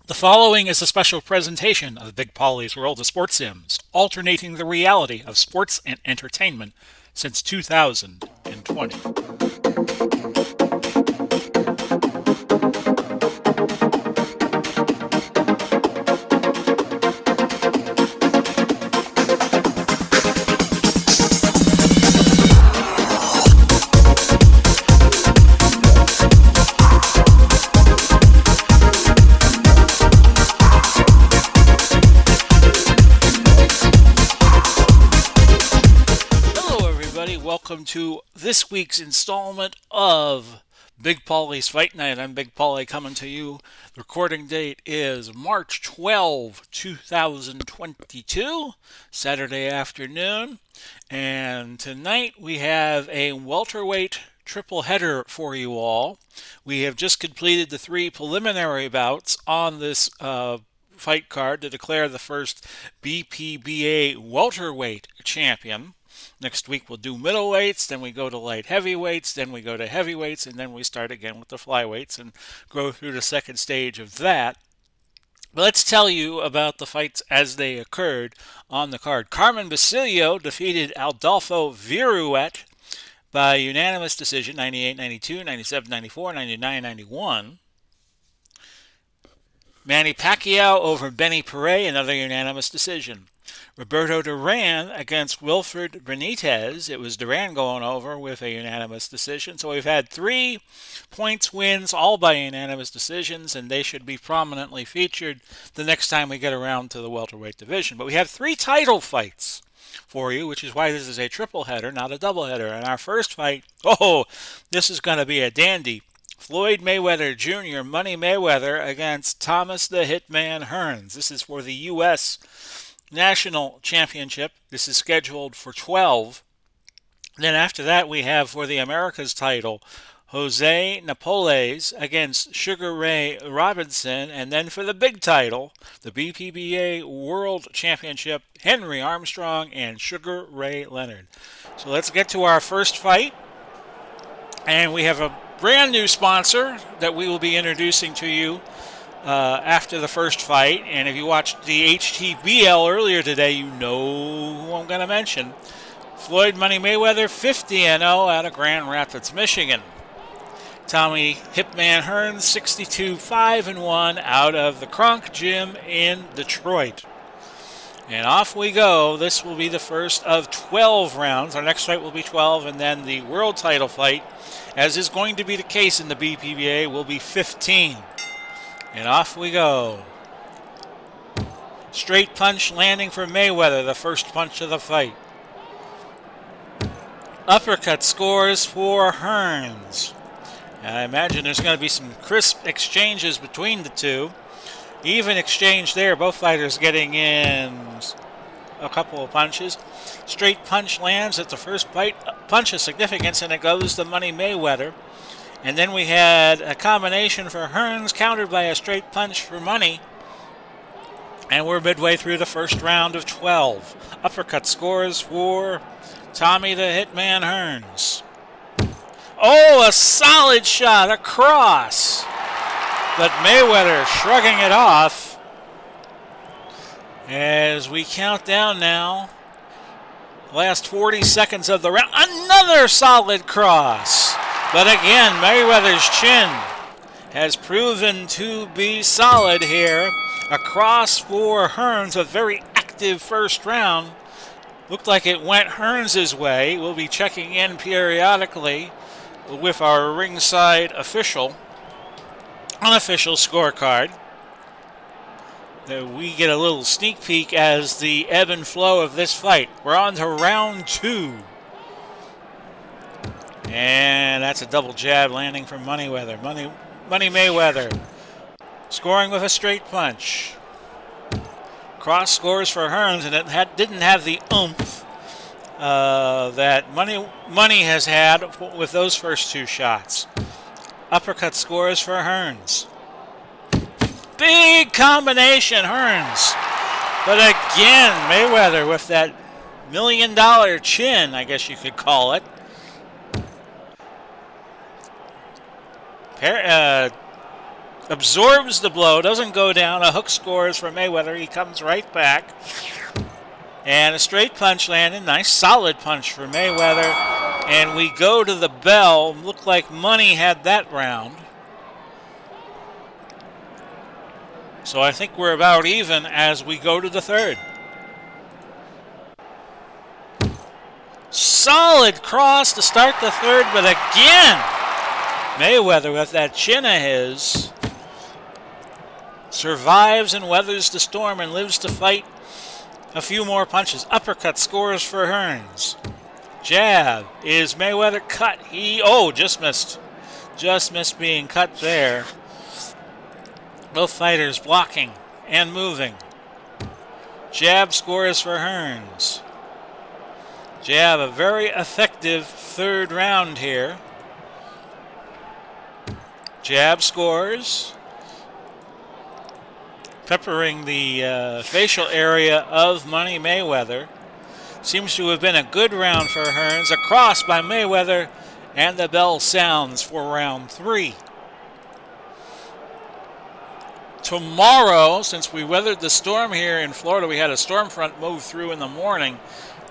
The following is a special presentation of Big Pauly's World of Sports Sims, alternating the reality of sports and entertainment since 2020. Welcome to this week's installment of Big Pauly's Fight Night. I'm Big Pauly coming to you. The recording date is March 12, 2022, Saturday afternoon. And tonight we have a welterweight triple header for you all. We have just completed the 3 preliminary bouts on this fight card to declare the first BPBA welterweight champion. Next week we'll do middleweights, then we go to light heavyweights, then we go to heavyweights, and then we start again with the flyweights and go through the second stage of that. But let's tell you about the fights as they occurred on the card. Carmen Basilio defeated Adolfo Viruet by unanimous decision, 98-92, 97-94, 99-91. Manny Pacquiao over Benny Paret, another unanimous decision. Roberto Duran against Wilfred Benitez. It was Duran going over with a unanimous decision. So we've had 3 points wins, all by unanimous decisions, and they should be prominently featured the next time we get around to the welterweight division. But we have 3 title fights for you, which is why this is a triple header, not a double header. And our first fight, this is going to be a dandy. Floyd Mayweather Jr., Money Mayweather, against Thomas the Hitman Hearns. This is for the U.S. National Championship. This is scheduled for 12. Then after that, we have for the Americas title, Jose Napoles against Sugar Ray Robinson. And then for the big title, the BPBA World Championship, Henry Armstrong and Sugar Ray Leonard. So let's get to our first fight. And we have a brand new sponsor that we will be introducing to you after the first fight. And if you watched the HTBL earlier today, you know who I'm going to mention. Floyd Money Mayweather, 50-0 out of Grand Rapids, Michigan. Tommy Hitman Hearns, 62-5-1 out of the Kronk Gym in Detroit. And off we go. This will be the first of 12 rounds. Our next fight will be 12, and then the world title fight, as is going to be the case in the BPBA, will be 15. And off we go. Straight punch landing for Mayweather, the first punch of the fight. Uppercut scores for Hearns. And I imagine there's going to be some crisp exchanges between the two. Even exchange there, both fighters getting in a couple of punches. Straight punch lands at the first punch of significance, and it goes to Money Mayweather. And then we had a combination for Hearns, countered by a straight punch for Money. And we're midway through the first round of 12. Uppercut scores for Tommy the Hitman Hearns. Oh, a solid shot across. But Mayweather shrugging it off as we count down now. Last 40 seconds of the round. Another solid cross. But again, Mayweather's chin has proven to be solid here. A cross for Hearns, a very active first round. Looked like it went Hearns' way. We'll be checking in periodically with our ringside unofficial scorecard. We get a little sneak peek as the ebb and flow of this fight. We're on to round 2. And that's a double jab landing from Money Mayweather. Scoring with a straight punch. Cross scores for Hearns, and it didn't have the oomph that Money has had with those first 2 shots. Uppercut scores for Hearns. Big combination, Hearns. But again, Mayweather with that $1 million chin, I guess you could call it. absorbs the blow, doesn't go down. A hook scores for Mayweather. He comes right back. And a straight punch landed. Nice solid punch for Mayweather. And we go to the bell. Looked like money had that round. So I think we're about even as we go to the third. Solid cross to start the third, but again, Mayweather with that chin of his survives and weathers the storm and lives to fight a few more punches. Uppercut scores for Hearns. Jab is Mayweather cut. Just missed. Just missed being cut there. Both fighters blocking and moving. Jab scores for Hearns. Jab, a very effective third round here. Jab scores. Peppering the facial area of Money Mayweather. Seems to have been a good round for Hearns. A cross by Mayweather, and the bell sounds for round 3. Tomorrow, since we weathered the storm here in Florida, we had a storm front move through in the morning.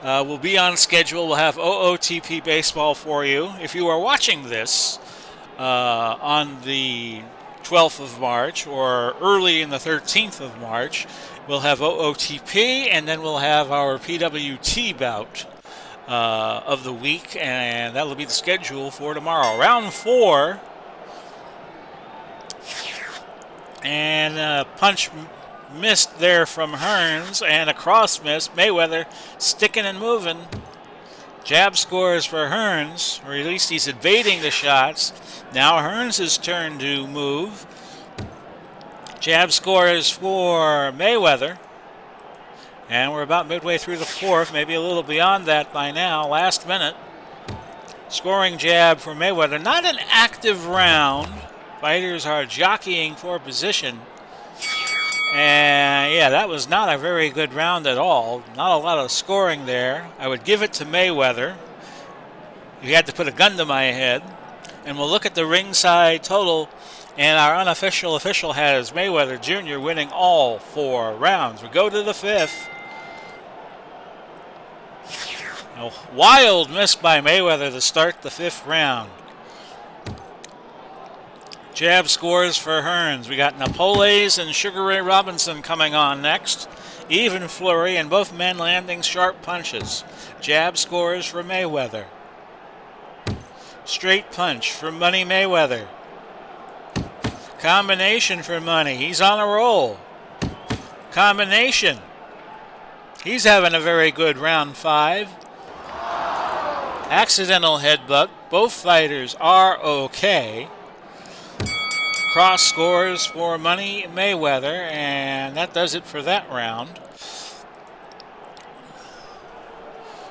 We'll be on schedule. We'll have OOTP baseball for you. If you are watching this on the 12th of March or early in the 13th of March, we'll have OOTP, and then we'll have our PWT bout of the week, and that will be the schedule for tomorrow. Round 4. And a punch missed there from Hearns, and a cross miss. Mayweather sticking and moving. Jab scores for Hearns, or at least he's evading the shots. Now Hearns' turn to move. Jab scores for Mayweather. And we're about midway through the fourth, maybe a little beyond that by now. Last minute. Scoring jab for Mayweather. Not an active round. Fighters are jockeying for position. And yeah, that was not a very good round at all. Not a lot of scoring there. I would give it to Mayweather. You had to put a gun to my head. And we'll look at the ringside total. And our unofficial official has Mayweather Jr. winning all 4 rounds. We go to the 5th. A wild miss by Mayweather to start the 5th round. Jab scores for Hearns. We got Napoles and Sugar Ray Robinson coming on next. Even flurry, and both men landing sharp punches. Jab scores for Mayweather. Straight punch for Money Mayweather. Combination for Money. He's on a roll. Combination. He's having a very good round 5. Accidental headbutt. Both fighters are okay. Cross scores for Money Mayweather, and that does it for that round.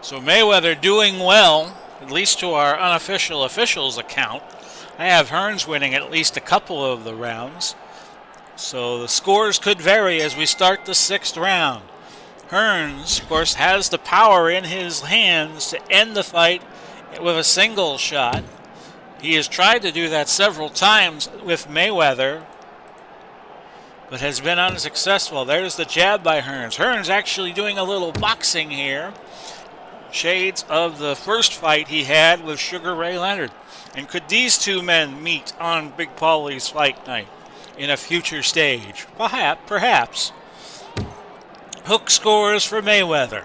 So Mayweather doing well, at least to our unofficial officials account. I have Hearns winning at least a couple of the rounds. So the scores could vary as we start the 6th round. Hearns, of course, has the power in his hands to end the fight with a single shot. He has tried to do that several times with Mayweather, but has been unsuccessful. There's the jab by Hearns. Hearns actually doing a little boxing here. Shades of the first fight he had with Sugar Ray Leonard. And could these two men meet on Big Pauly's fight night in a future stage? Perhaps. Hook scores for Mayweather.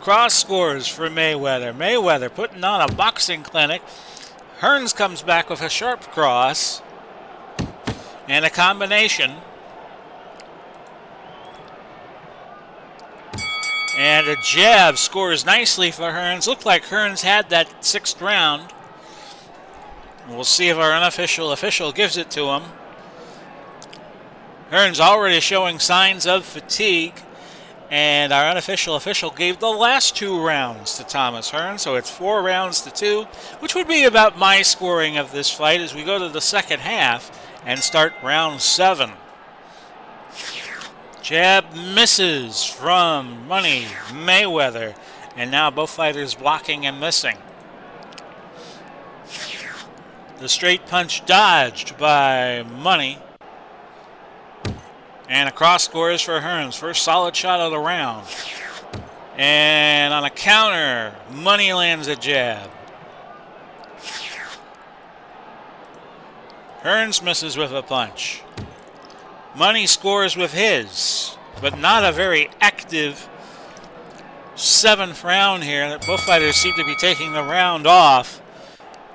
Cross scores for Mayweather. Mayweather putting on a boxing clinic. Hearns comes back with a sharp cross and a combination. And a jab scores nicely for Hearns. Looked like Hearns had that 6th round. We'll see if our unofficial official gives it to him. Hearns already showing signs of fatigue. And our unofficial official gave the last 2 rounds to Thomas Hearns, so it's 4 rounds to 2, which would be about my scoring of this fight as we go to the second half and start round 7. Jab misses from Money Mayweather, and now both fighters blocking and missing. The straight punch dodged by Money. And a cross scores for Hearns. First solid shot of the round. And on a counter, Money lands a jab. Hearns misses with a punch. Money scores with his, but not a very active 7th round here. Both fighters seem to be taking the round off.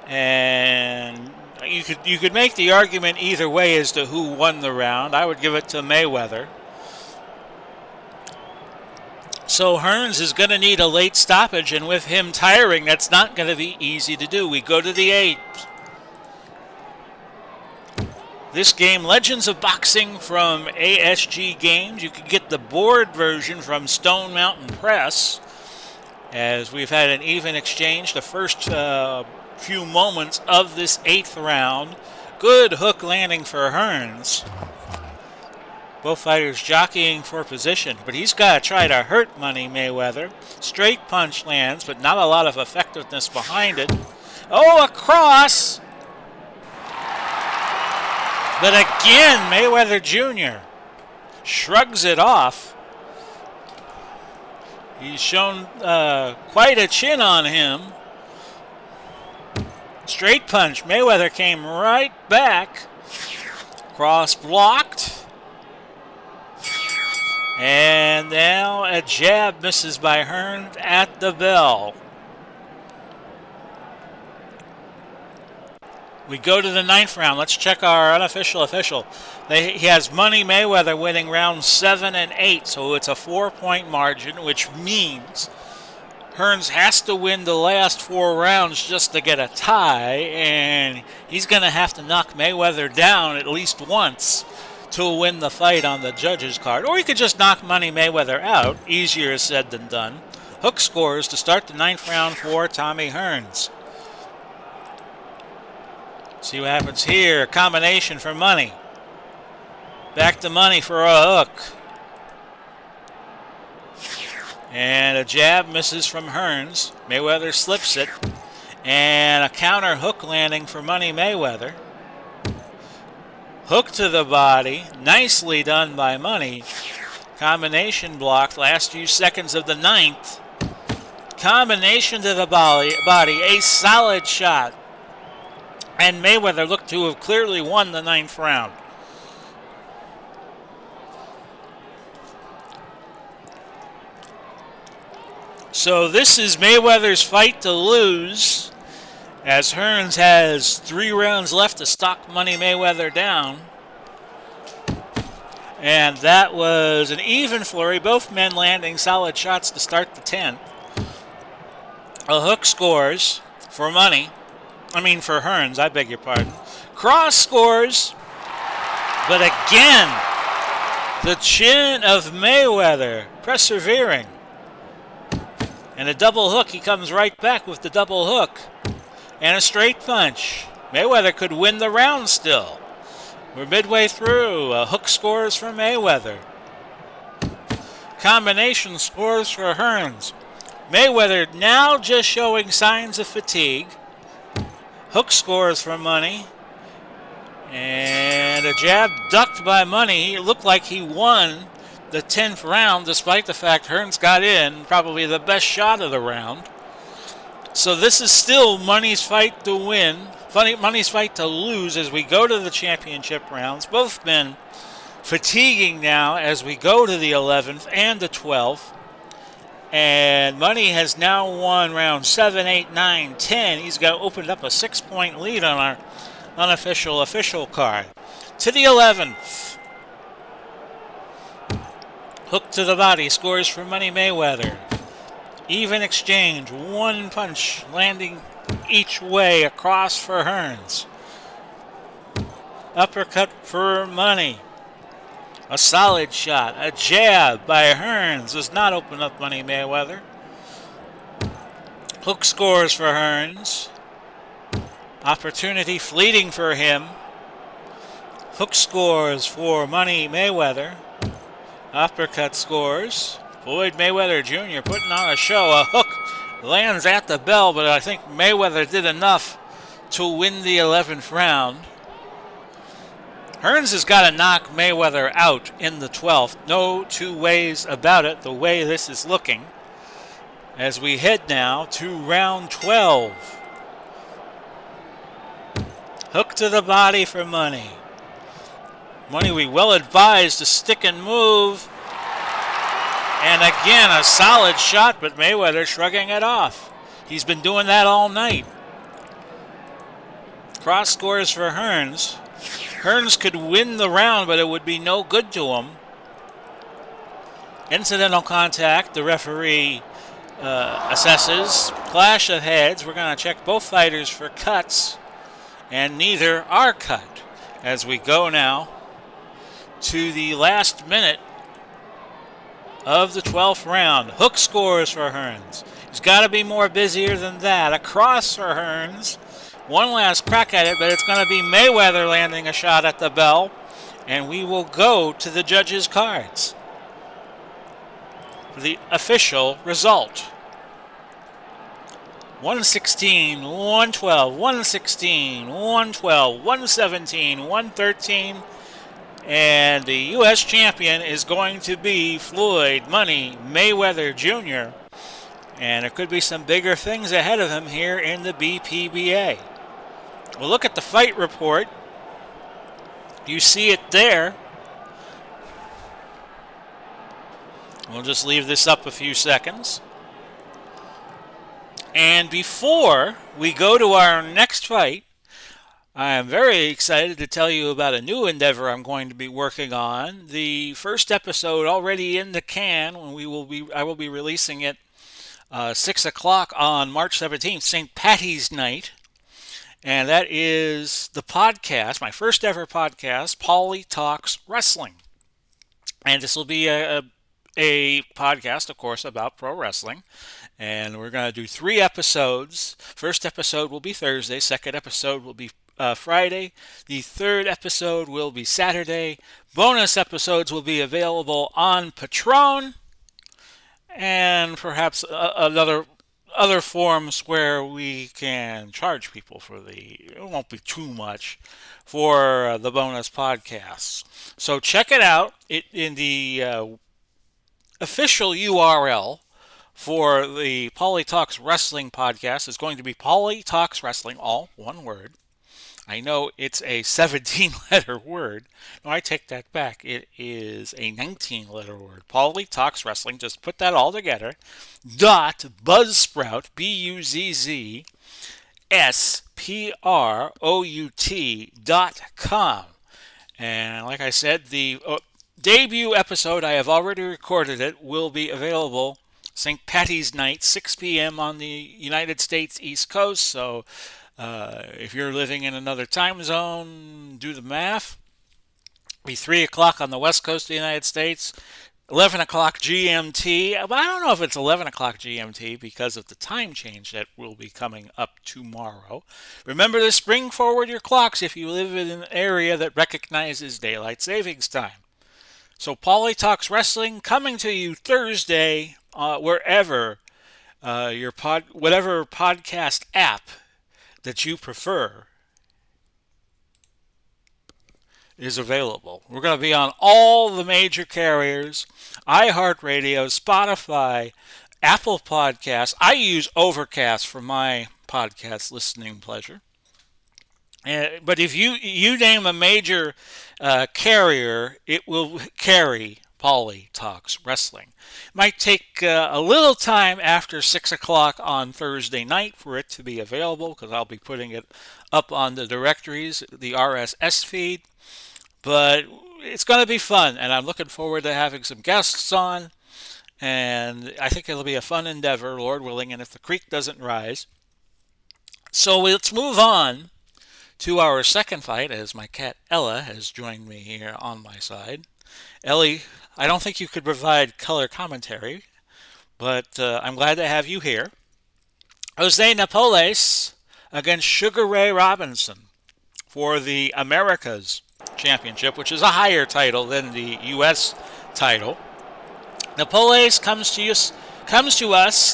And you could make the argument either way as to who won the round. I would give it to Mayweather. So Hearns is going to need a late stoppage, and with him tiring, that's not going to be easy to do. We go to the 8th. This game, Legends of Boxing from ASG Games. You can get the board version from Stone Mountain Press, as we've had an even exchange the first few moments of this 8th round. Good hook landing for Hearns. Both fighters jockeying for position, but he's got to try to hurt Money Mayweather. Straight punch lands, but not a lot of effectiveness behind it. Oh, a cross! But again, Mayweather Jr. shrugs it off. He's shown quite a chin on him. Straight punch. Mayweather came right back. Cross blocked. And now a jab misses by Hearns at the bell. We go to the 9th round. Let's check our unofficial official. He has Money Mayweather winning rounds 7 and 8, so it's a 4-point margin, which means Hearns has to win the last 4 rounds just to get a tie, and he's going to have to knock Mayweather down at least once to win the fight on the judges' card. Or he could just knock Money Mayweather out. Easier said than done. Hook scores to start the 9th round for Tommy Hearns. See what happens here. Combination for Money. Back to Money for a hook. And a jab misses from Hearns. Mayweather slips it. And a counter hook landing for Money Mayweather. Hook to the body. Nicely done by Money. Combination blocked. Last few seconds of the 9th. Combination to the body. A solid shot. And Mayweather looked to have clearly won the 9th round. So this is Mayweather's fight to lose, as Hearns has 3 rounds left to stock Money Mayweather down. And that was an even flurry, both men landing solid shots to start the 10th. A hook scores for Hearns, I beg your pardon. Cross scores, but again, the chin of Mayweather persevering. And a double hook, he comes right back with the double hook. And a straight punch. Mayweather could win the round still. We're midway through. A hook scores for Mayweather. Combination scores for Hearns. Mayweather now just showing signs of fatigue. Hook scores for Money. And a jab ducked by Money. It looked like he won the 10th round, despite the fact Hearns got in probably the best shot of the round. So this is still Money's fight to win, Money's fight to lose as we go to the championship rounds. Both men fatiguing now as we go to the 11th and the 12th. And Money has now won round 7, 8, 9, 10. He's opened up a 6-point lead on our unofficial official card. To the 11th. Hook to the body, scores for Money Mayweather. Even exchange, 1 punch landing each way across for Hearns. Uppercut for Money. A solid shot, a jab by Hearns does not open up Money Mayweather. Hook scores for Hearns. Opportunity fleeting for him. Hook scores for Money Mayweather. Uppercut scores. Floyd Mayweather Jr. putting on a show. A hook lands at the bell, but I think Mayweather did enough to win the 11th round. Hearns has got to knock Mayweather out in the 12th. No two ways about it, the way this is looking. As we head now to round 12. Hook to the body for Money. Money, we well advised to stick and move. And again, a solid shot, but Mayweather shrugging it off. He's been doing that all night. Cross scores for Hearns. Hearns could win the round, but it would be no good to him. Incidental contact, the referee assesses. Clash of heads. We're going to check both fighters for cuts, and neither are cut. As we go now to the last minute of the 12th round. Hook scores for Hearns. He's got to be more busier than that. A cross for Hearns. One last crack at it, but it's going to be Mayweather landing a shot at the bell. And we will go to the judges' cards for the official result. 116, 112, 116, 112, 117, 113. And the U.S. champion is going to be Floyd Money Mayweather Jr. And there could be some bigger things ahead of him here in the BPBA. We'll look at the fight report. You see it there. We'll just leave this up a few seconds. And before we go to our next fight, I am very excited to tell you about a new endeavor I'm going to be working on. The first episode already in the can. I will be releasing it 6 o'clock on March 17th, St. Patty's Night. And that is the podcast, my first ever podcast, Pauly Talks Wrestling. And this will be a podcast, of course, about pro wrestling. And we're going to do 3 episodes. First episode will be Thursday. Second episode will be Friday. The third episode will be Saturday. Bonus episodes will be available on Patreon. And perhaps other forms where we can charge people for it won't be too much, for the bonus podcasts. So check it out. In the official URL for the Pauly Talks Wrestling podcast is going to be Pauly Talks Wrestling, all one word. I know it's a 17-letter word. No, I take that back. It is a 19-letter word. Pauly Talks Wrestling. Just put that all together. Buzzsprout, BUZZSPROUT.com. And like I said, the debut episode, I have already recorded it, will be available St. Patty's Night, 6 p.m. on the United States East Coast. So if you're living in another time zone, do the math. It'll be 3 o'clock on the West Coast of the United States, 11 o'clock GMT. But I don't know if it's 11 o'clock GMT because of the time change that will be coming up tomorrow. Remember to spring forward your clocks if you live in an area that recognizes daylight savings time. So Pauly Talks Wrestling coming to you Thursday, wherever whatever podcast app that you prefer is available. We're going to be on all the major carriers: iHeartRadio, Spotify, Apple Podcasts. I use Overcast for my podcast listening pleasure. But if you name a major carrier, it will carry Pauly Talks Wrestling. Might take a little time after 6 o'clock on Thursday night for it to be available, because I'll be putting it up on the directories, the RSS feed. But it's going to be fun, and I'm looking forward to having some guests on. And I think it'll be a fun endeavor, Lord willing, and if the creek doesn't rise. So let's move on to our second fight, as my cat Ella has joined me here on my side. Ellie, I don't think you could provide color commentary, but I'm glad to have you here. Jose Napoles against Sugar Ray Robinson for the Americas Championship, which is a higher title than the U.S. title. Napoles comes to us,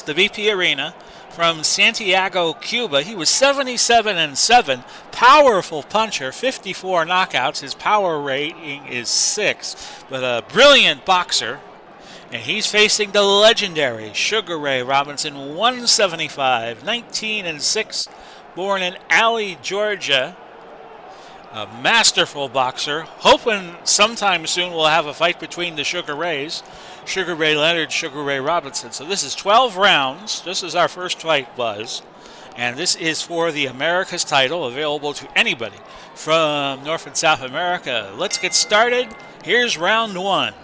the BP Arena, from Santiago, Cuba. He was 77-7, powerful puncher, 54 knockouts. His power rating is 6, but a brilliant boxer. And he's facing the legendary Sugar Ray Robinson, 175, 19-6, born in Alley, Georgia. A masterful boxer. Hoping sometime soon we'll have a fight between the Sugar Rays. Sugar Ray Leonard, Sugar Ray Robinson. So this is 12 rounds, just as our first fight was. And this is for the America's title, available to anybody from North and South America. Let's get started. Here's round 1.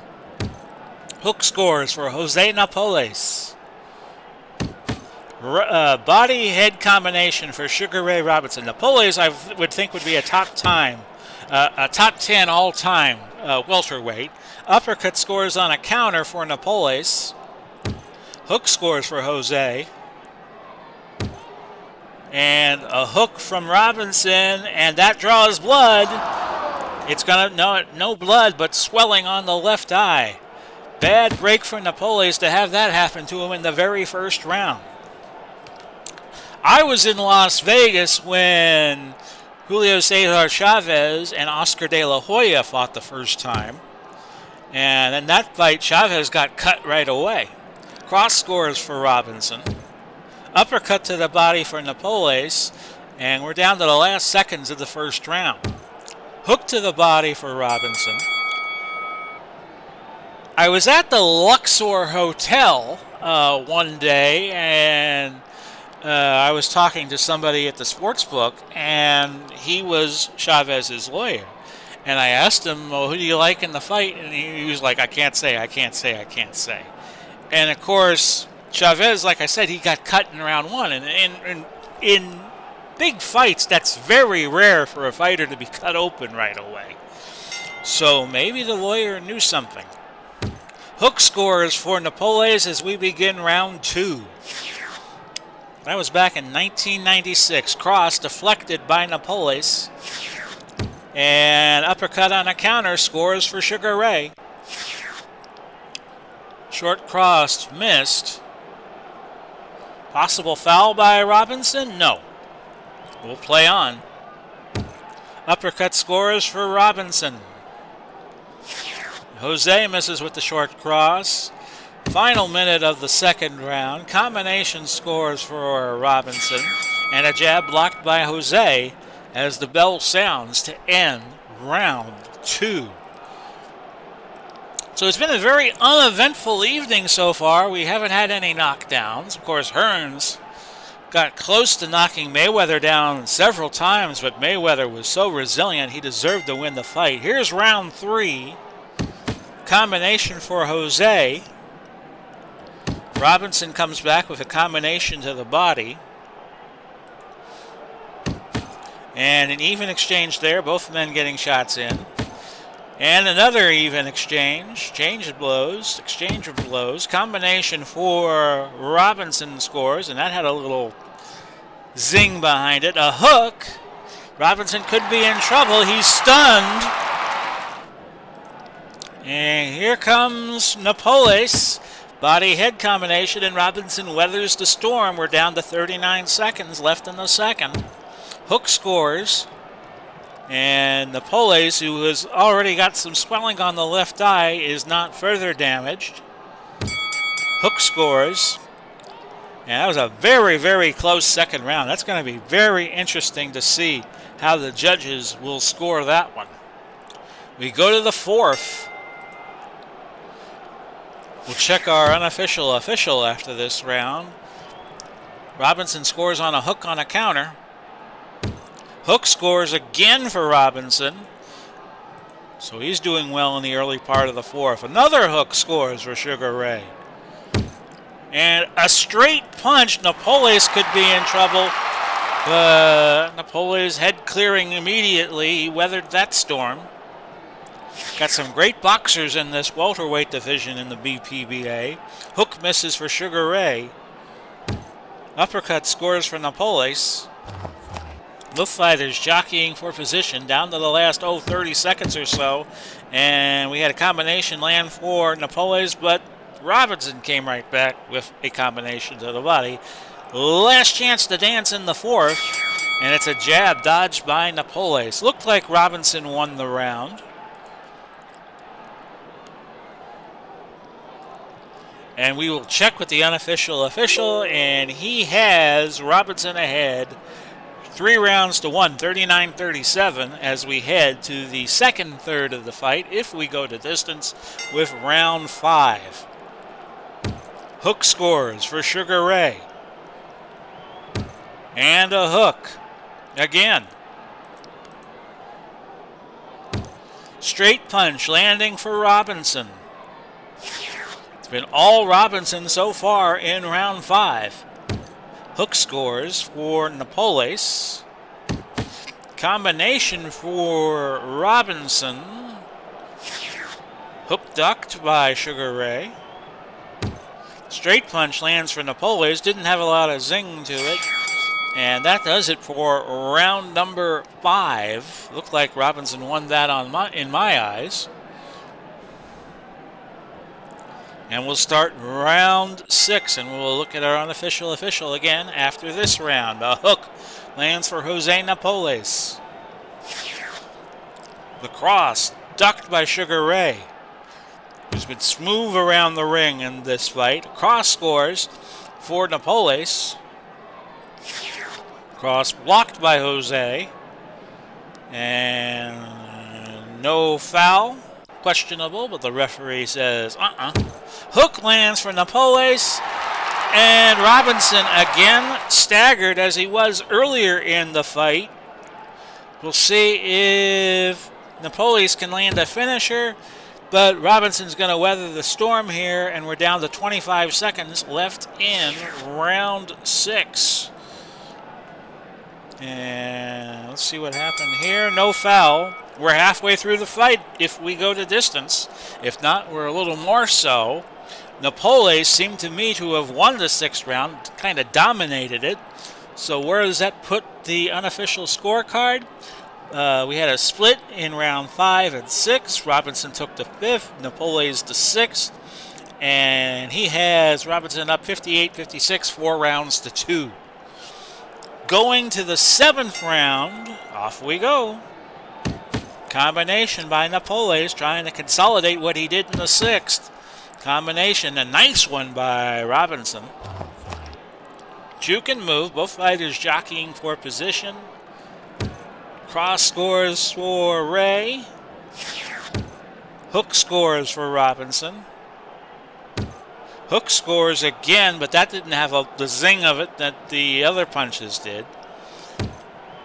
Hook scores for Jose Napoles. Body-head combination for Sugar Ray Robinson. Napoles, I would think, would be a top 10 all-time welterweight. Uppercut scores on a counter for Napoles. Hook scores for Jose. And a hook from Robinson, and that draws blood. It's gonna no blood, but swelling on the left eye. Bad break for Napoles to have that happen to him in the very first round. I was in Las Vegas when Julio Cesar Chavez and Oscar De La Hoya fought the first time. And in that fight, Chavez got cut right away. Cross scores for Robinson. Uppercut to the body for Napoles. And we're down to the last seconds of the first round. Hook to the body for Robinson. I was at the Luxor Hotel one day, and I was talking to somebody at the sports book, and he was Chavez's lawyer. And I asked him, well, who do you like in the fight? And he was like, I can't say. And, of course, Chavez, like I said, he got cut in round 1. And in big fights, that's very rare for a fighter to be cut open right away. So maybe the lawyer knew something. Hook scores for Napoles as we begin round 2. That was back in 1996. Cross deflected by Napoles. And uppercut on a counter scores for Sugar Ray. Short cross missed. Possible foul by Robinson? No. We'll play on. Uppercut scores for Robinson. Jose misses with the short cross. Final minute of the second round. Combination scores for Robinson. And a jab blocked by Jose as the bell sounds to end round 2. So it's been a very uneventful evening so far. We haven't had any knockdowns. Of course, Hearns got close to knocking Mayweather down several times, but Mayweather was so resilient he deserved to win the fight. Here's round 3. Combination for Jose. Robinson comes back with a combination to the body. And an even exchange there, both men getting shots in. And another even exchange. Exchange of blows. Combination for Robinson scores, and that had a little zing behind it. A hook. Robinson could be in trouble. He's stunned. And here comes Napoles. Body-head combination, and Robinson weathers the storm. We're down to 39 seconds left in the second. Hook scores. And Napoles, who has already got some swelling on the left eye, is not further damaged. Hook scores. And that was a very, very close second round. That's going to be very interesting to see how the judges will score that one. We go to the fourth. We'll check our unofficial official after this round. Robinson scores on a hook on a counter. Hook scores again for Robinson. So he's doing well in the early part of the fourth. Another hook scores for Sugar Ray. And a straight punch. Napoles could be in trouble. Napoles head clearing immediately. He weathered that storm. Got some great boxers in this welterweight division in the BPBA. Hook misses for Sugar Ray. Uppercut scores for Napoles. Both fighters jockeying for position down to the last 30 seconds or so. And we had a combination land for Napoles, but Robinson came right back with a combination to the body. Last chance to dance in the fourth, and it's a jab dodged by Napoles. Looked like Robinson won the round. And we will check with the unofficial official, and he has Robinson ahead 3 rounds to 1, 39-37, as we head to the second third of the fight if we go to distance with round 5. Hook scores for Sugar Ray. And a hook again. Straight punch landing for Robinson. It's been all Robinson so far in round 5. Hook scores for Napoles. Combination for Robinson. Hook ducked by Sugar Ray. Straight punch lands for Napoles. Didn't have a lot of zing to it. And that does it for round number 5. Looked like Robinson won that in my eyes. And we'll start round 6, and we'll look at our unofficial official again after this round. A hook lands for Jose Napoles. The cross ducked by Sugar Ray, who's been smooth around the ring in this fight. Cross scores for Napoles. Cross blocked by Jose. And no foul. Questionable, but the referee says Hook lands for Napoles, and Robinson again staggered as he was earlier in the fight. We'll see if Napoles can land a finisher, but Robinson's going to weather the storm here, and we're down to 25 seconds left in round 6. And let's see what happened here. No foul. We're halfway through the fight if we go to distance. If not, we're a little more so. Napoles seemed to me to have won the 6th round, kind of dominated it. So where does that put the unofficial scorecard? We had a split in round 5 and 6. Robinson took the 5th, Napoles the 6th. And he has Robinson up 58-56, 4 rounds to 2. Going to the 7th round, off we go. Combination by Napoles, trying to consolidate what he did in the 6th. Combination, a nice one by Robinson. Juke and move, both fighters jockeying for position. Cross scores for Ray. Hook scores for Robinson. Hook scores again, but that didn't have the zing of it that the other punches did.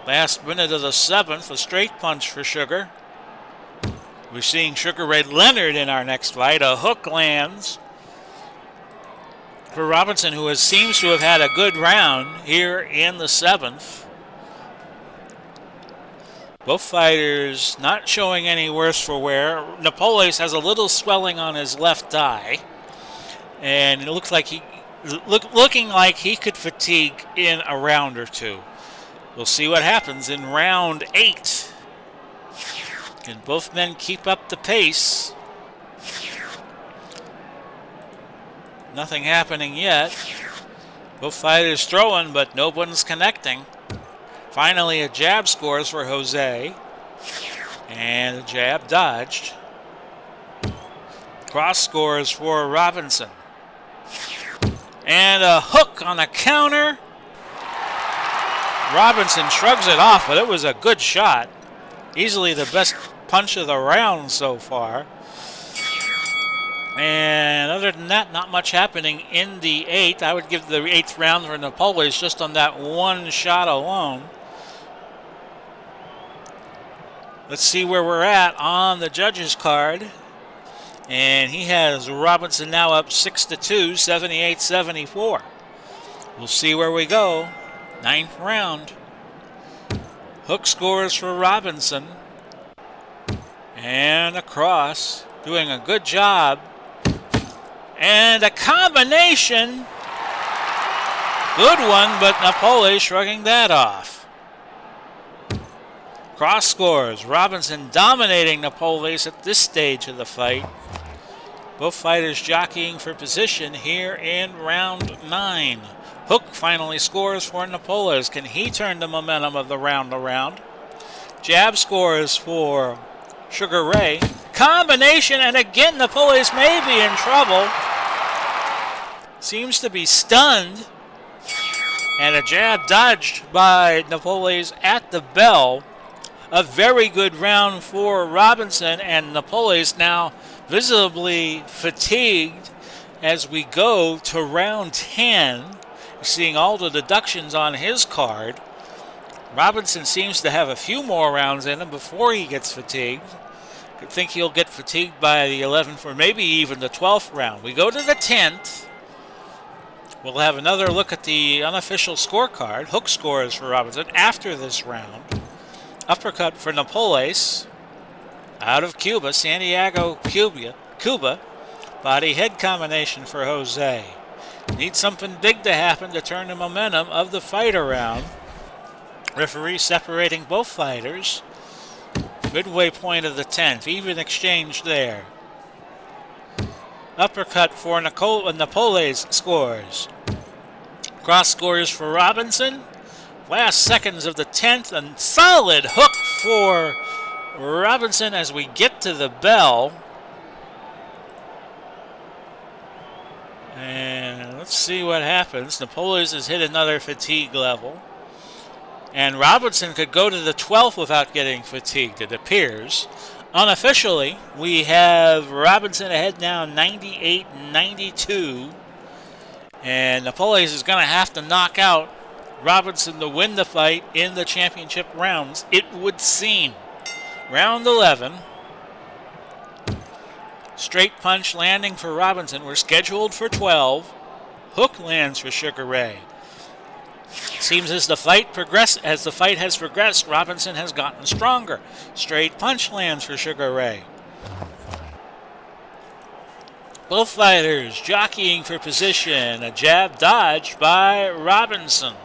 Last minute of the 7th, a straight punch for Sugar. We're seeing Sugar Ray Leonard in our next fight. A hook lands for Robinson, who seems to have had a good round here in the 7th. Both fighters not showing any worse for wear. Napoles has a little swelling on his left thigh, and it looks like looking like he could fatigue in a round or two. We'll see what happens in round 8. Can both men keep up the pace? Nothing happening yet. Both fighters throwing, but no one's connecting. Finally, a jab scores for Jose. And a jab dodged. Cross scores for Robinson. And a hook on a counter. Robinson shrugs it off, but it was a good shot. Easily the best punch of the round so far. And other than that, not much happening in the 8th. I would give the 8th round for Napoles just on that one shot alone. Let's see where we're at on the judges' card. And he has Robinson now up 6-2, 78-74. We'll see where we go. 9th round. Hook scores for Robinson. And a cross. Doing a good job. And a combination. Good one, but Napoles shrugging that off. Cross scores. Robinson dominating Napoles at this stage of the fight. Both fighters jockeying for position here in round 9. Hook finally scores for Napoles. Can he turn the momentum of the round around? Jab scores for Sugar Ray. Combination, and again Napoles may be in trouble. Seems to be stunned. And a jab dodged by Napoles at the bell. A very good round for Robinson, and Napoles now visibly fatigued as we go to round 10. You're seeing all the deductions on his card. Robinson seems to have a few more rounds in him before he gets fatigued. I think he'll get fatigued by the 11th or maybe even the 12th round. We go to the 10th. We'll have another look at the unofficial scorecard. Hook scores for Robinson after this round. Uppercut for Napoles. Out of Cuba, Santiago, Cuba. Body head combination for Jose. Needs something big to happen to turn the momentum of the fight around. Referee separating both fighters. Midway point of the 10th. Even exchange there. Uppercut for Napoles scores. Cross scores for Robinson. Last seconds of the 10th. And solid hook for Robinson as we get to the bell. And let's see what happens. Napoles has hit another fatigue level. And Robinson could go to the 12th without getting fatigued, it appears. Unofficially, we have Robinson ahead now 98-92. And Napoles is going to have to knock out Robinson to win the fight in the championship rounds, it would seem. Round 11. Straight punch landing for Robinson. We're scheduled for 12. Hook lands for Sugar Ray. Seems as the fight has progressed, Robinson has gotten stronger. Straight punch lands for Sugar Ray. Both fighters jockeying for position. A jab dodged by Robinson.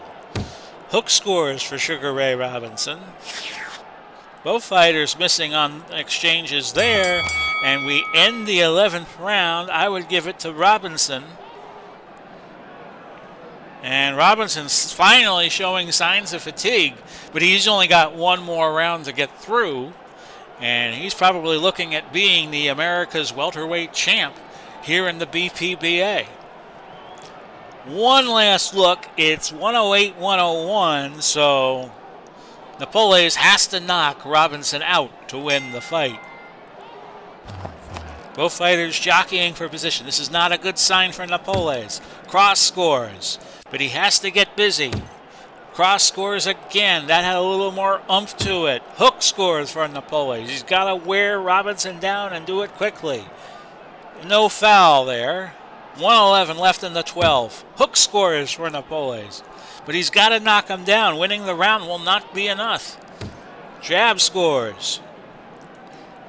Hook scores for Sugar Ray Robinson. Both fighters missing on exchanges there. And we end the 11th round. I would give it to Robinson. And Robinson's finally showing signs of fatigue, but he's only got one more round to get through, and he's probably looking at being the America's welterweight champ here in the BPBA. One last look. It's 108-101, so Napoles has to knock Robinson out to win the fight. Both fighters jockeying for position. This is not a good sign for Napoles. Cross scores. But he has to get busy. Cross scores again. That had a little more oomph to it. Hook scores for Napoles. He's got to wear Robinson down and do it quickly. No foul there. 1:11 left in the 12th. Hook scores for Napoles. But he's got to knock him down. Winning the round will not be enough. Jab scores.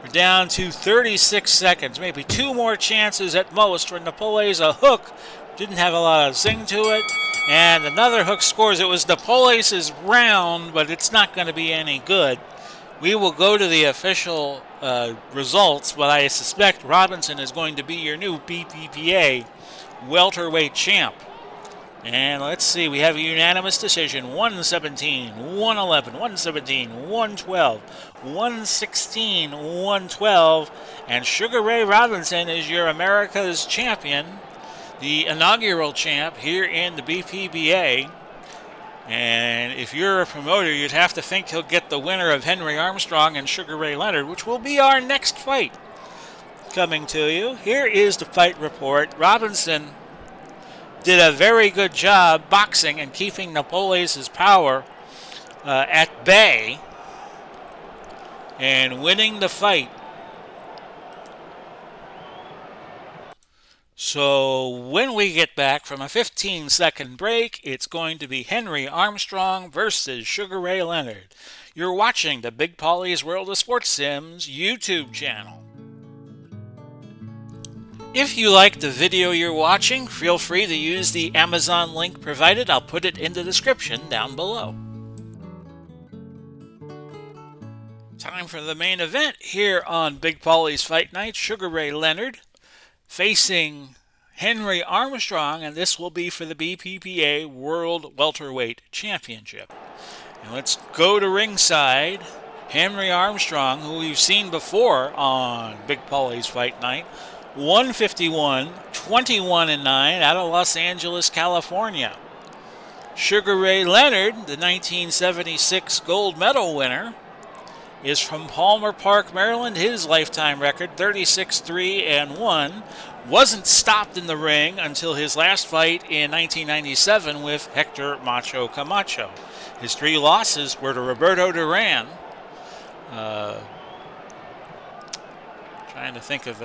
We're down to 36 seconds. Maybe two more chances at most for Napoles. A hook. Didn't have a lot of zing to it. And another hook scores. It was Napoles' round, but it's not going to be any good. We will go to the official results, but I suspect Robinson is going to be your new BPPA welterweight champ. And let's see, we have a unanimous decision. 117, 111, 117, 112, 116, 112. And Sugar Ray Robinson is your America's champion. The inaugural champ here in the BPBA. And if you're a promoter, you'd have to think he'll get the winner of Henry Armstrong and Sugar Ray Leonard, which will be our next fight coming to you. Here is the fight report. Robinson did a very good job boxing and keeping Napoles' power at bay and winning the fight. So when we get back from a 15-second break, it's going to be Henry Armstrong versus Sugar Ray Leonard. You're watching the Big Pauly's World of Sports Sims YouTube channel. If you like the video you're watching, feel free to use the Amazon link provided. I'll put it in the description down below. Time for the main event here on Big Pauly's Fight Night. Sugar Ray Leonard facing Henry Armstrong, and this will be for the BPPA World Welterweight Championship. And let's go to ringside. Henry Armstrong, who we've seen before on Big Pauly's Fight Night, 151, 21-9 out of Los Angeles, California. Sugar Ray Leonard, the 1976 gold medal winner, is from Palmer Park, Maryland. His lifetime record, 36-3-1, wasn't stopped in the ring until his last fight in 1997 with Hector Macho Camacho. His 3 losses were to Roberto Duran. Trying to think of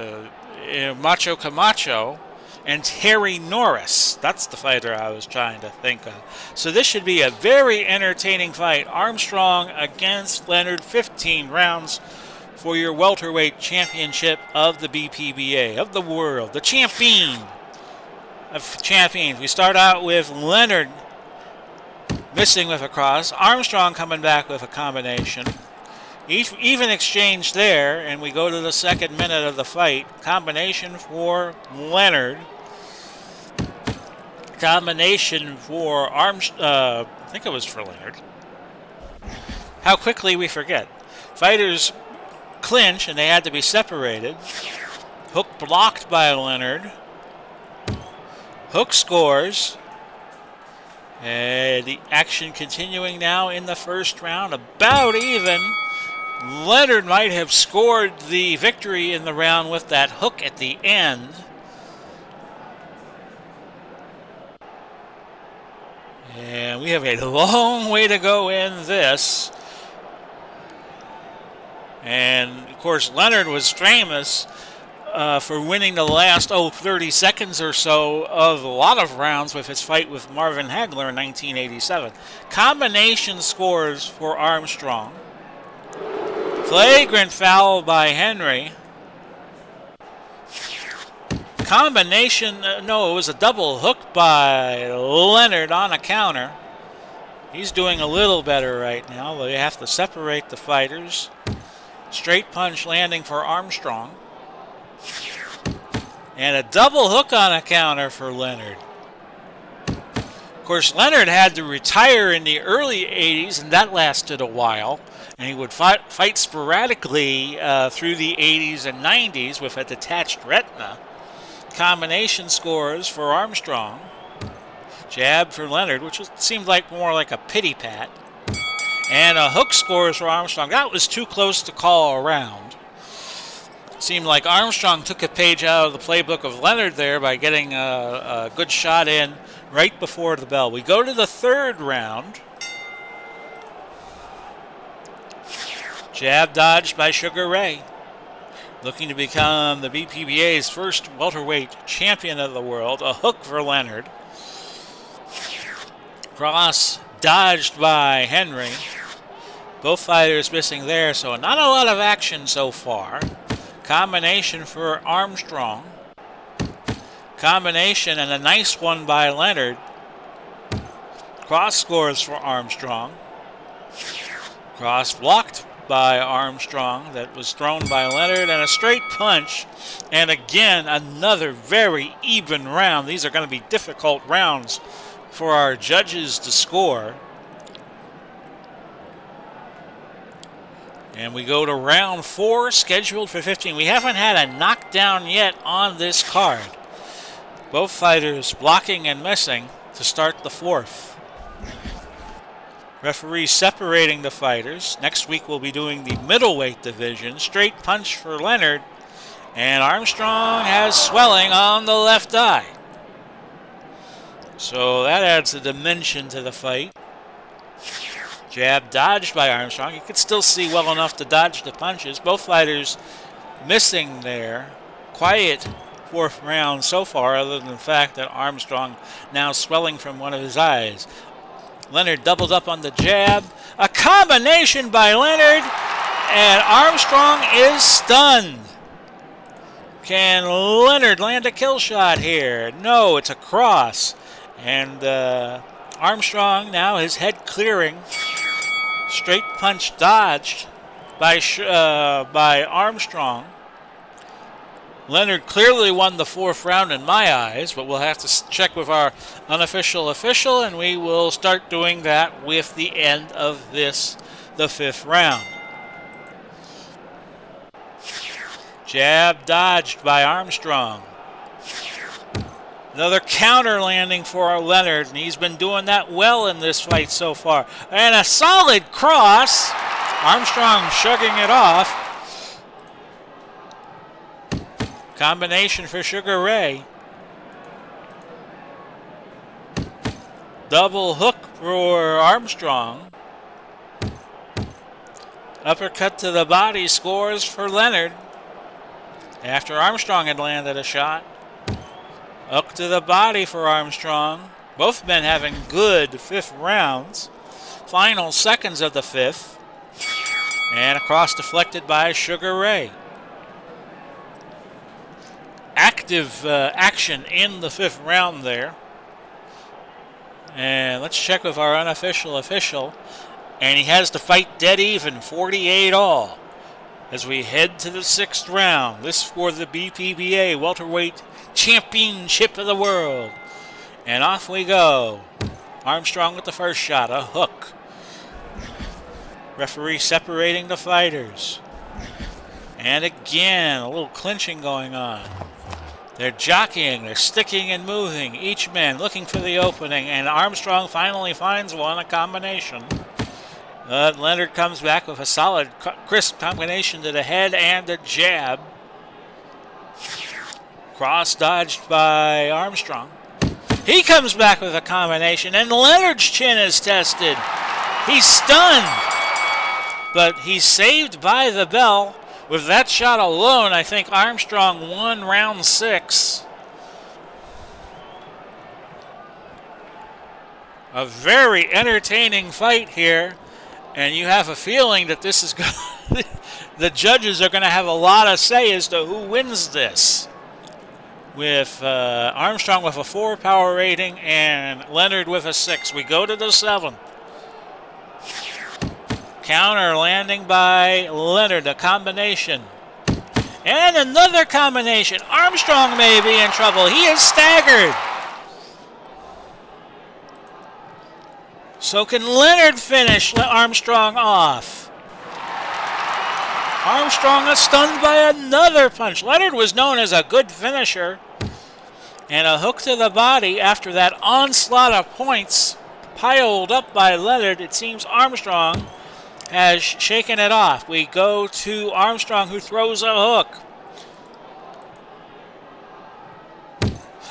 Macho Camacho and Terry Norris. That's the fighter I was trying to think of. So this should be a very entertaining fight. Armstrong against Leonard, 15 rounds for your welterweight championship of the BPBA, of the world, the champion of champions. We start out with Leonard missing with a cross, Armstrong coming back with a combination. Even exchange there, and we go to the second minute of the fight. Combination for Leonard. Combination for I think it was for Leonard. How quickly we forget. Fighters clinch, and they had to be separated. Hook blocked by Leonard. Hook scores. And the action continuing now in the first round. About even. Leonard might have scored the victory in the round with that hook at the end. And we have a long way to go in this. And, of course, Leonard was famous for winning the last 30 seconds or so of a lot of rounds with his fight with Marvin Hagler in 1987. Combination scores for Armstrong. Flagrant foul by Henry. Combination, no, it was a double hook by Leonard on a counter. He's doing a little better right now. They have to separate the fighters. Straight punch landing for Armstrong. And a double hook on a counter for Leonard. Of course, Leonard had to retire in the early 80s, and that lasted a while. And he would fight sporadically through the 80s and 90s with a detached retina. Combination scores for Armstrong. Jab for Leonard, which seemed like more like a pity pat. And a hook scores for Armstrong. That was too close to call a round. Seemed like Armstrong took a page out of the playbook of Leonard there by getting a good shot in right before the bell. We go to the third round. Jab dodged by Sugar Ray. Looking to become the BPBA's first welterweight champion of the world. A hook for Leonard. Cross dodged by Henry. Both fighters missing there, so not a lot of action so far. Combination for Armstrong. Combination and a nice one by Leonard. Cross scores for Armstrong. Cross blocked by Armstrong that was thrown by Leonard, and a straight punch. And again, another very even round. These are going to be difficult rounds for our judges to score. And we go to round 4, scheduled for 15. We haven't had a knockdown yet on this card. Both fighters blocking and missing to start the fourth. Referee separating the fighters. Next week we'll be doing the middleweight division. Straight punch for Leonard. And Armstrong has swelling on the left eye. So that adds a dimension to the fight. Jab dodged by Armstrong. You could still see well enough to dodge the punches. Both fighters missing there. Quiet fourth round so far, other than the fact that Armstrong now swelling from one of his eyes. Leonard doubled up on the jab. A combination by Leonard, and Armstrong is stunned. Can Leonard land a kill shot here? No, it's a cross. And Armstrong now, his head clearing. Straight punch dodged by Armstrong. Leonard clearly won the 4th round in my eyes, but we'll have to check with our unofficial official, and we will start doing that with the end of this, the 5th round. Jab dodged by Armstrong. Another counter landing for Leonard, and he's been doing that well in this fight so far. And a solid cross. Armstrong shrugging it off. Combination for Sugar Ray. Double hook for Armstrong. Uppercut to the body scores for Leonard. After Armstrong had landed a shot. Hook to the body for Armstrong. Both men having good 5th rounds. Final seconds of the 5th. And a cross deflected by Sugar Ray. Active action in the 5th round there. And let's check with our unofficial official. And he has the fight dead even, 48 all. As we head to the 6th round. This for the BPBA Welterweight Championship of the World. And off we go. Armstrong with the first shot, a hook. Referee separating the fighters. And again, a little clinching going on. They're jockeying, they're sticking and moving, each man looking for the opening, and Armstrong finally finds one, a combination. Leonard comes back with a solid, crisp combination to the head and a jab. Cross dodged by Armstrong. He comes back with a combination, and Leonard's chin is tested. He's stunned, but he's saved by the bell. With that shot alone, I think Armstrong won round 6. A very entertaining fight here, and you have a feeling that this is the judges are going to have a lot of say as to who wins this. With Armstrong with a 4 power rating and Leonard with a 6. We go to the 7th. Counter landing by Leonard, a combination. And another combination. Armstrong may be in trouble. He is staggered. So can Leonard finish Armstrong off? Armstrong is stunned by another punch. Leonard was known as a good finisher. And a hook to the body after that onslaught of points piled up by Leonard. It seems Armstrong has shaken it off. We go to Armstrong, who throws a hook.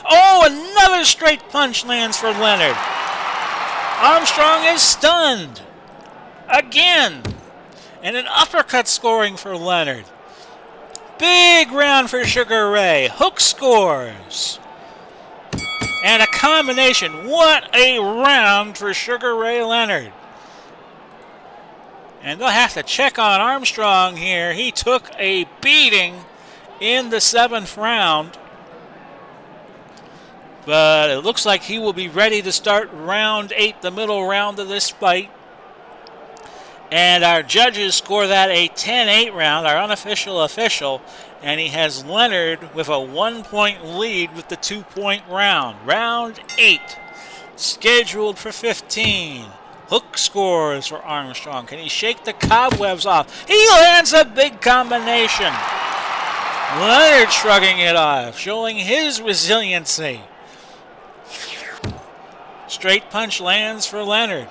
Oh, another straight punch lands for Leonard. Armstrong is stunned. Again. And an uppercut scoring for Leonard. Big round for Sugar Ray. Hook scores. And a combination. What a round for Sugar Ray Leonard. And they'll have to check on Armstrong here. He took a beating in the 7th round. But it looks like he will be ready to start round 8, the middle round of this fight. And our judges score that a 10-8 round, our unofficial official. And he has Leonard with a 1-point lead with the 2-point round. Round 8, scheduled for 15. Hook scores for Armstrong. Can he shake the cobwebs off? He lands a big combination. Leonard shrugging it off, showing his resiliency. Straight punch lands for Leonard.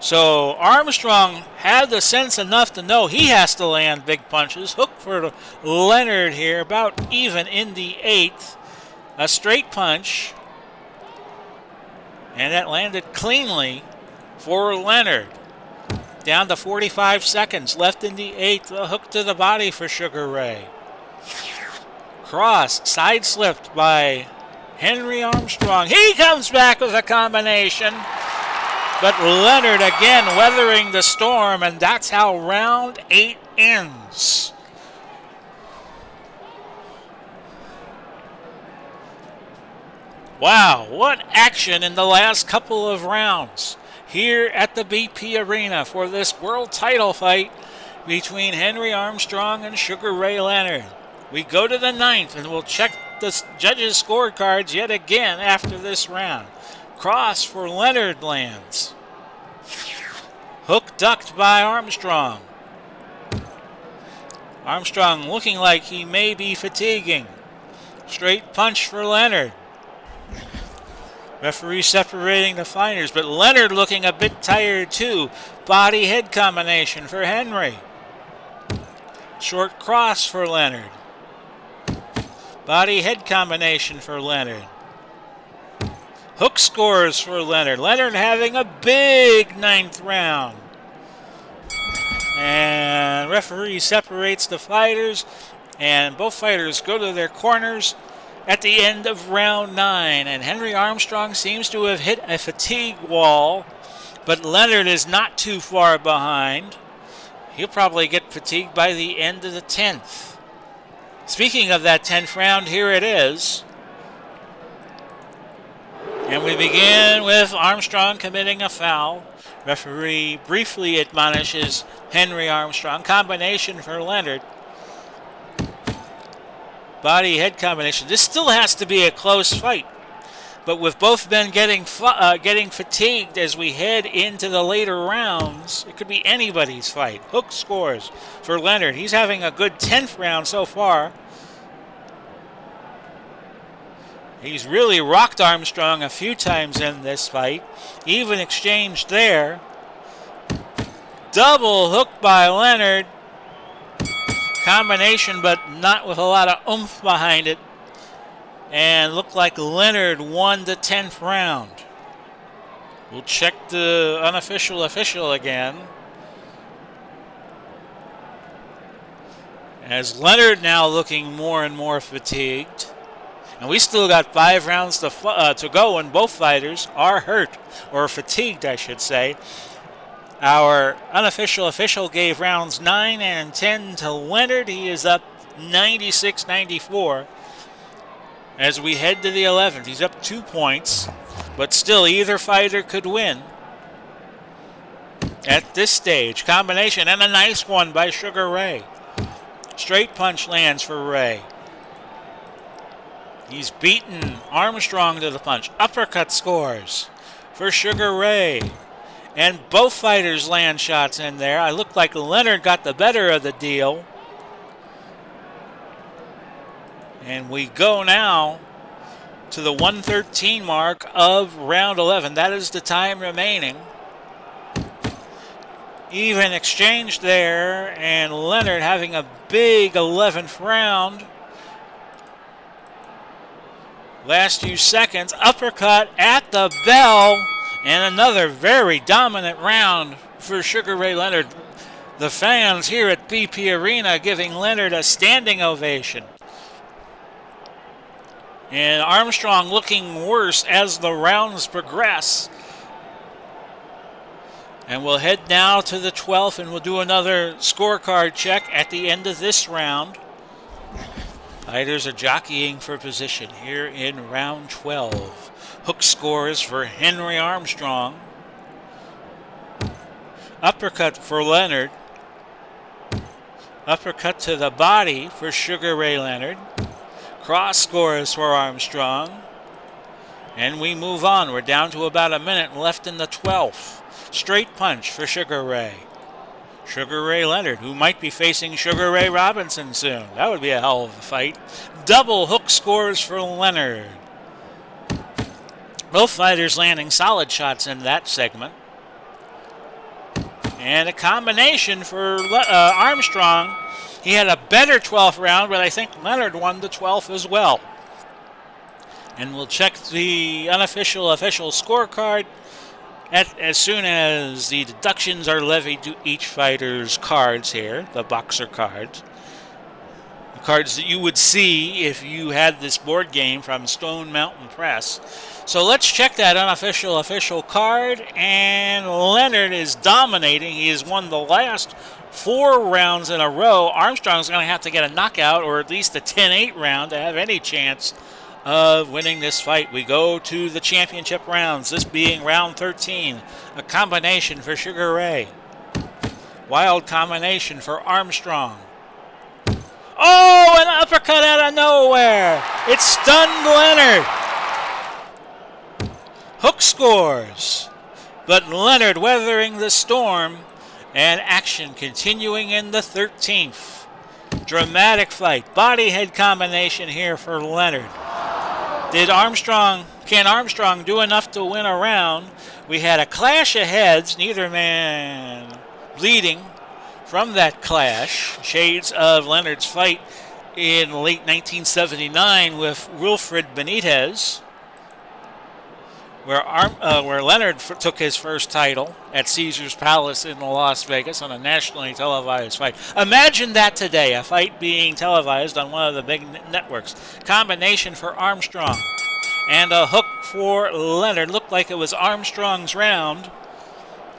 So Armstrong had the sense enough to know he has to land big punches. Hook for Leonard here, about even in the 8th. A straight punch. And that landed cleanly for Leonard. Down to 45 seconds left in the 8th. A hook to the body for Sugar Ray. Cross, side slipped by Henry Armstrong. He comes back with a combination. But Leonard again weathering the storm, and that's how round 8 ends. Wow, what action in the last couple of rounds here at the BP Arena for this world title fight between Henry Armstrong and Sugar Ray Leonard. We go to the 9th, and we'll check the judges' scorecards yet again after this round. Cross for Leonard lands. Hook ducked by Armstrong. Armstrong looking like he may be fatiguing. Straight punch for Leonard. Referee separating the fighters, but Leonard looking a bit tired too. Body-head combination for Henry. Short cross for Leonard. Body-head combination for Leonard. Hook scores for Leonard. Leonard having a big 9th round. And referee separates the fighters, and both fighters go to their corners at the end of round 9. And Henry Armstrong seems to have hit a fatigue wall, but Leonard is not too far behind. He'll probably get fatigued by the end of the 10th. Speaking of that 10th round, here it is. And we begin with Armstrong committing a foul. Referee briefly admonishes Henry Armstrong. Combination for Leonard. Body-head combination. This still has to be a close fight. But with both men getting fatigued as we head into the later rounds, it could be anybody's fight. Hook scores for Leonard. He's having a good 10th round so far. He's really rocked Armstrong a few times in this fight. Even exchange there. Double hook by Leonard. Combination, but not with a lot of oomph behind it. And looked like Leonard won the 10th round. We'll check the unofficial official again. As Leonard now looking more and more fatigued. And we still got 5 rounds to go, and both fighters are hurt, or fatigued, I should say. Our unofficial official gave rounds 9 and 10 to Leonard. He is up 96-94. As we head to the 11th, he's up 2 points, but still either fighter could win. At this stage, combination, and a nice one by Sugar Ray. Straight punch lands for Ray. He's beaten Armstrong to the punch. Uppercut scores for Sugar Ray. And both fighters land shots in there. I look like Leonard got the better of the deal. And we go now to the 113 mark of round 11. That is the time remaining. Even exchange there, and Leonard having a big 11th round. Last few seconds, uppercut at the bell, and another very dominant round for Sugar Ray Leonard. The fans here at BP Arena giving Leonard a standing ovation. And Armstrong looking worse as the rounds progress. And we'll head now to the 12th, and we'll do another scorecard check at the end of this round. Fighters are jockeying for position here in round 12. Hook scores for Henry Armstrong. Uppercut for Leonard. Uppercut to the body for Sugar Ray Leonard. Cross scores for Armstrong. And we move on. We're down to about a minute left in the 12th. Straight punch for Sugar Ray. Sugar Ray Leonard, who might be facing Sugar Ray Robinson soon. That would be a hell of a fight. Double hook scores for Leonard. Both fighters landing solid shots in that segment. And a combination for Armstrong. He had a better 12th round, but I think Leonard won the 12th as well. And we'll check the unofficial official scorecard as soon as the deductions are levied to each fighter's cards here, the boxer cards. The cards that you would see if you had this board game from Stone Mountain Press. So let's check that unofficial official card, and Leonard is dominating. He has won the last 4 rounds in a row. Armstrong's going to have to get a knockout or at least a 10-8 round to have any chance of winning this fight. We go to the championship rounds, this being round 13. A combination for Sugar Ray. Wild combination for Armstrong. Oh, an uppercut out of nowhere. It stunned Leonard. Hook scores. But Leonard weathering the storm, and action continuing in the 13th. Dramatic fight. Body-head combination here for Leonard. Can Armstrong do enough to win a round? We had a clash of heads, neither man bleeding from that clash. Shades of Leonard's fight in late 1979 with Wilfred Benitez, where Leonard took his first title at Caesar's Palace in Las Vegas on a nationally televised fight. Imagine that today, a fight being televised on one of the big networks. Combination for Armstrong and a hook for Leonard. Looked like it was Armstrong's round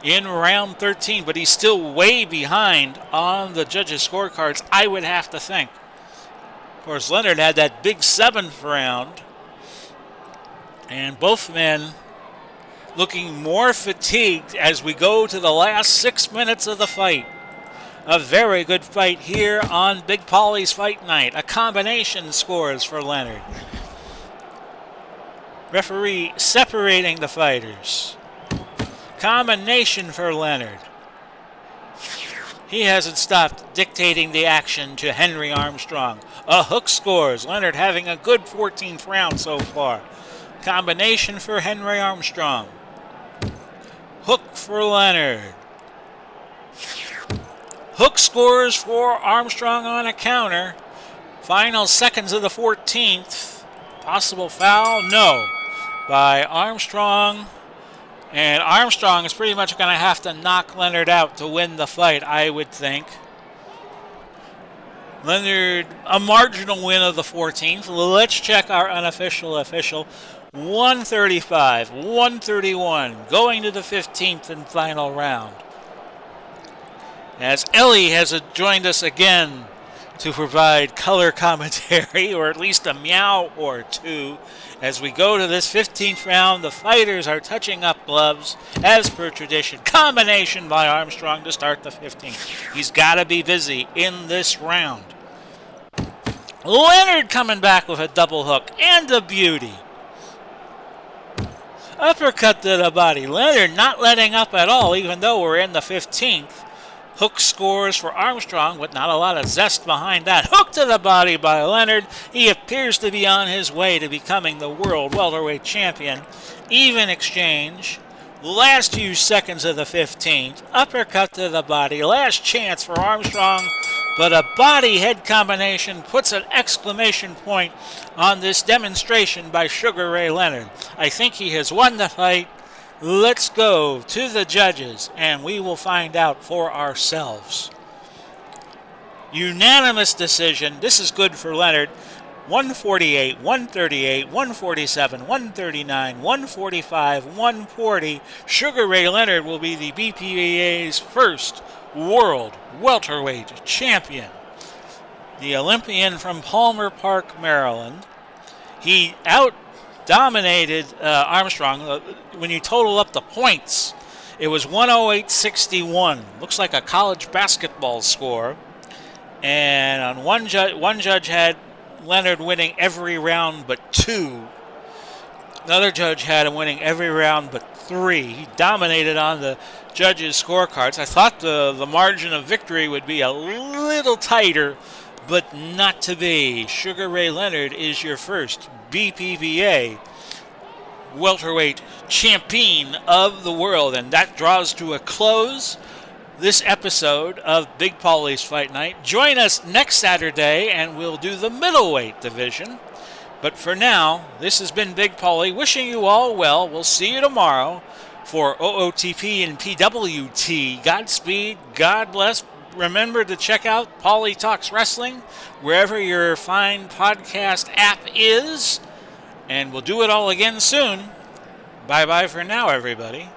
in round 13, but he's still way behind on the judges' scorecards, I would have to think. Of course, Leonard had that big 7th round, and both men looking more fatigued as we go to the last 6 minutes of the fight. A very good fight here on Big Pauly's Fight Night. A combination scores for Leonard. Referee separating the fighters. Combination for Leonard. He hasn't stopped dictating the action to Henry Armstrong. A hook scores. Leonard having a good 14th round so far. Combination for Henry Armstrong. Hook for Leonard. Hook scores for Armstrong on a counter. Final seconds of the 14th. Possible foul? No. By Armstrong. And Armstrong is pretty much going to have to knock Leonard out to win the fight, I would think. Leonard, a marginal win of the 14th. Let's check our unofficial official. 135, 131, going to the 15th and final round. As Ellie has joined us again to provide color commentary, or at least a meow or two. As we go to this 15th round, the fighters are touching up gloves, as per tradition. Combination by Armstrong to start the 15th. He's got to be busy in this round. Leonard coming back with a double hook and a beauty. Uppercut to the body. Leonard not letting up at all, even though we're in the 15th. Hook scores for Armstrong, but not a lot of zest behind that. Hook to the body by Leonard. He appears to be on his way to becoming the world welterweight champion. Even exchange. Last few seconds of the 15th. Uppercut to the body. Last chance for Armstrong, but a body-head combination puts an exclamation point on this demonstration by Sugar Ray Leonard. I think he has won the fight. Let's go to the judges, and we will find out for ourselves. Unanimous decision. This is good for Leonard. 148, 138, 147, 139, 145, 140. Sugar Ray Leonard will be the BPFN's first world welterweight champion. The Olympian from Palmer Park, Maryland. He out-dominated Armstrong. When you total up the points, it was 108-61. Looks like a college basketball score. And on one judge had Leonard winning every round but 2. Another judge had him winning every round but 3. He dominated on the judges' scorecards. I thought the margin of victory would be a little tighter, but not to be. Sugar Ray Leonard is your first BPFN welterweight champion of the world, and that draws to a close this episode of Big Pauly's Fight Night. Join us next Saturday, and we'll do the middleweight division. But for now, this has been Big Pauly, wishing you all well. We'll see you tomorrow for OOTP and PWT. Godspeed, God bless. Remember to check out Pauly Talks Wrestling wherever your fine podcast app is. And we'll do it all again soon. Bye-bye for now, everybody.